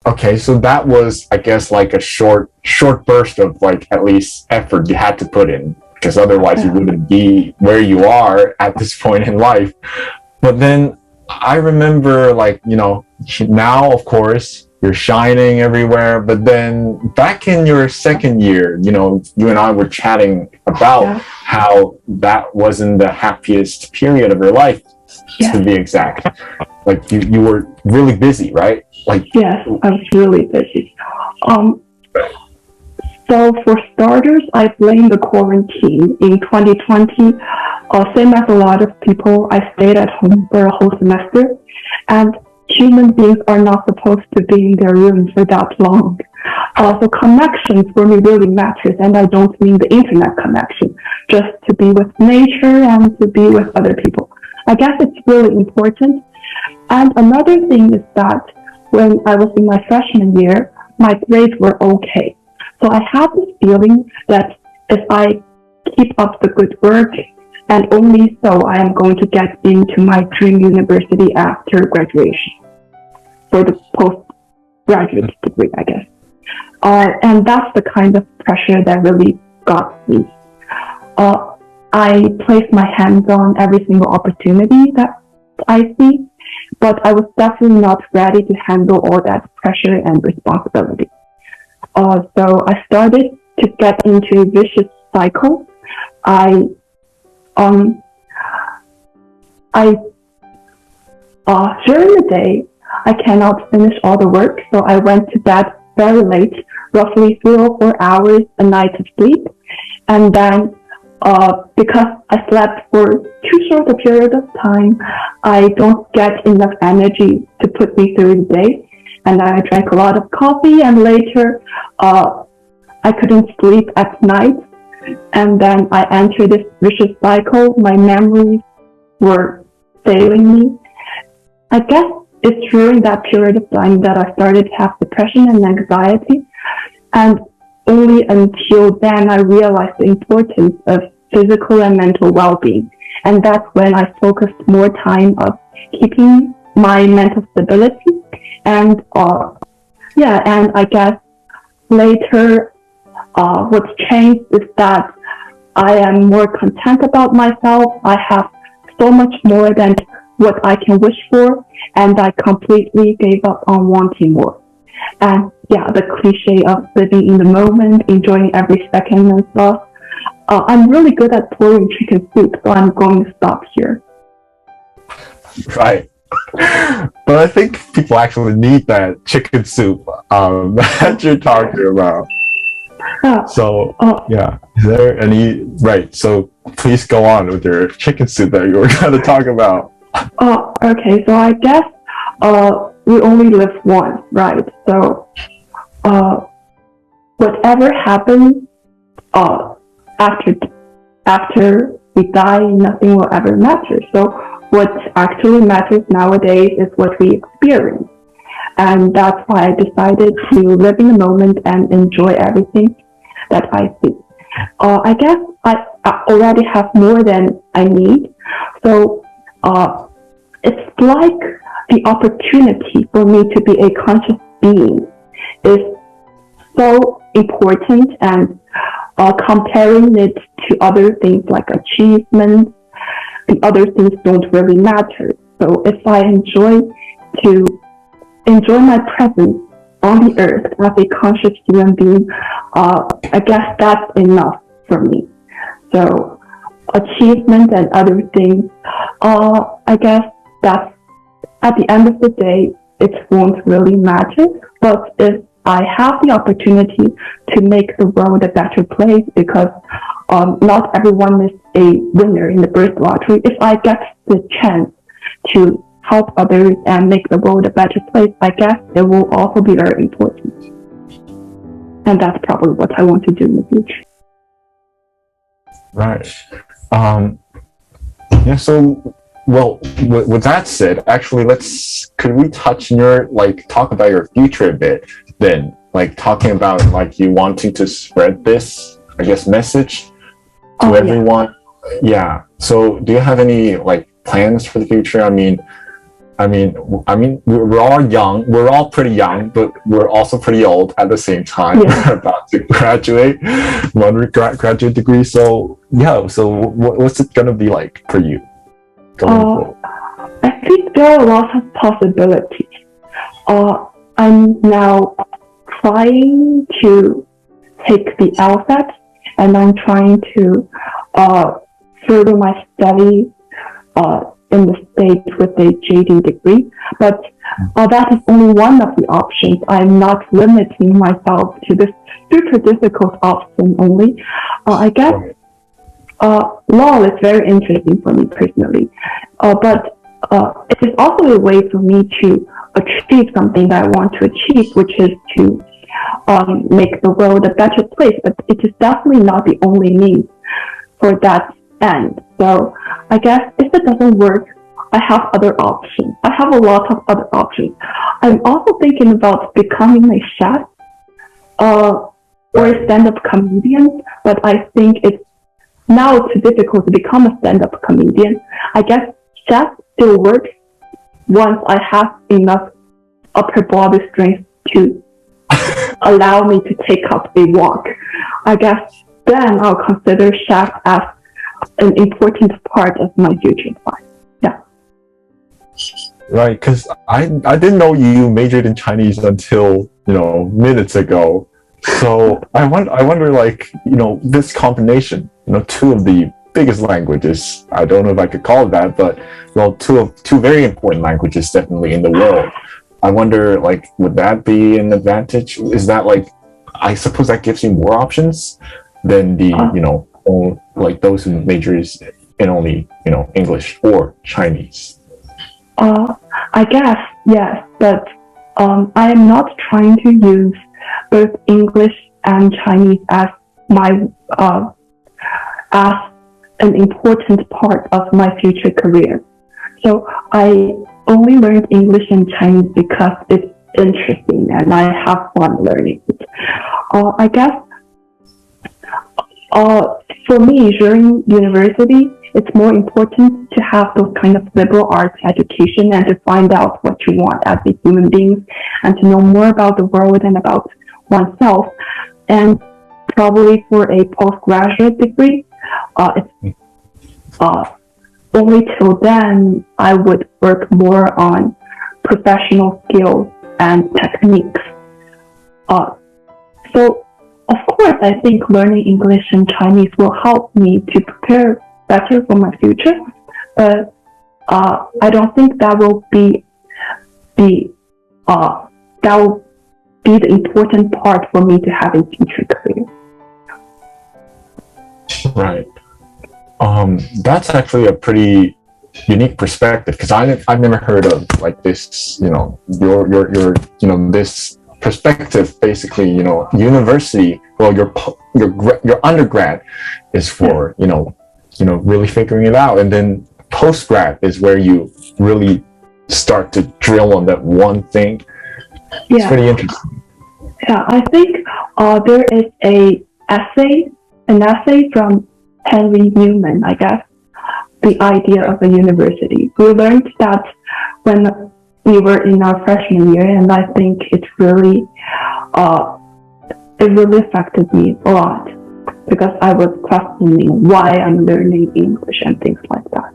Okay, so that was, I guess, like a short burst of like at least effort you had to put in, because otherwise you wouldn't be where you are at this point in life. But then I remember, like, now of course you're shining everywhere, but then back in your second year, you and I were chatting about how that wasn't the happiest period of your life, to be exact. Like you were really busy, right? Like, yes, I was really busy. So for starters, I blame the quarantine in 2020. Same as a lot of people, I stayed at home for a whole semester, and human beings are not supposed to be in their rooms for that long. So connections for me really matters, and I don't mean the internet connection, just to be with nature and to be with other people. I guess it's really important. And another thing is that when I was in my freshman year, my grades were okay. So I had this feeling that if I keep up the good work, and only so I am going to get into my dream university after graduation for the postgraduate degree, I guess. And that's the kind of pressure that really got me. I placed my hands on every single opportunity that I see, but I was definitely not ready to handle all that pressure and responsibility. So I started to get into a vicious cycle. During the day, I cannot finish all the work, so I went to bed very late, roughly 3 or 4 hours a night of sleep. And then, because I slept for too short a period of time, I don't get enough energy to put me through the day. And I drank a lot of coffee, and later, I couldn't sleep at night. And then I entered this vicious cycle. My memories were failing me. I guess it's during that period of time that I started to have depression and anxiety. And only until then I realized the importance of physical and mental well-being. And that's when I focused more time of keeping my mental stability. And and I guess later what's changed is that I am more content about myself. I have so much more than what I can wish for, and I completely gave up on wanting more. And the cliche of living in the moment, enjoying every second and stuff. I'm really good at pouring chicken soup, so I'm going to stop here. Right. But I think people actually need that chicken soup that you're talking about. So, is there any, right, so please go on with your chicken soup that you were going to talk about. Okay, so I guess we only live once, right? So, whatever happens after we die, nothing will ever matter. So, what actually matters nowadays is what we experience. And that's why I decided to live in the moment and enjoy everything that I see. I guess I already have more than I need. So it's like the opportunity for me to be a conscious being is so important, and comparing it to other things like achievements, the other things don't really matter. So if I enjoy my presence on the earth as a conscious human being, I guess that's enough for me. So achievement and other things, I guess that's at the end of the day, it won't really matter. But if I have the opportunity to make the world a better place, because not everyone is a winner in the birth lottery. If I get the chance to help others and make the world a better place, I guess it will also be very important. And that's probably what I want to do in the future. Right. So, well, with that said, actually, could we touch on talk about your future a bit then? Like, talking about, you wanting to spread this, I guess, message to everyone. Yeah. So do you have any, plans for the future? I mean, we're all young. We're all pretty young, but we're also pretty old at the same time. Yeah. We're about to graduate, one graduate degree. So yeah. So what's it gonna be like for you going forward? I think there are lots of possibilities. I'm now trying to take the LSAT, and I'm trying to further my study in the States with a JD degree. But that is only one of the options. I'm not limiting myself to this super difficult option only. I guess law is very interesting for me personally, but it is also a way for me to achieve something that I want to achieve, which is to make the world a better place. But it is definitely not the only means for that end. So I guess if it doesn't work, I have other options. I have a lot of other options. I'm also thinking about becoming a chef or a stand-up comedian, but I think it's now too difficult to become a stand-up comedian. I guess chef still works once I have enough upper body strength to allow me to take up a walk. I guess then I'll consider chef as an important part of my future life. Yeah. Right, because I didn't know you majored in Chinese until minutes ago. So I wonder like this combination, two of the biggest languages. I don't know if I could call it that, but two very important languages definitely in the world. I wonder like would that be an advantage? Is that like I suppose that gives you more options than the like those who majors in only English or Chinese? I guess yes, but I am not trying to use both English and Chinese as my as an important part of my future career. So I only learned English and Chinese because it's interesting and I have fun learning it. I guess for me during university, it's more important to have those kind of liberal arts education and to find out what you want as a human being and to know more about the world and about oneself. And probably for a postgraduate degree, only till then I would work more on professional skills and techniques. So of course, I think learning English and Chinese will help me to prepare better for my future, but I don't think that will be the important part for me to have a future career. Right. That's actually a pretty unique perspective because I've never heard of like this. Your this perspective. Basically, university. Well, your undergrad is for really figuring it out, and then postgrad is where you really start to drill on that one thing. Yeah. It's pretty interesting. Yeah, I think there is an essay from Henry Newman, I guess, the idea of a university. We learned that when we were in our freshman year, and I think it really affected me a lot because I was questioning why I'm learning English and things like that.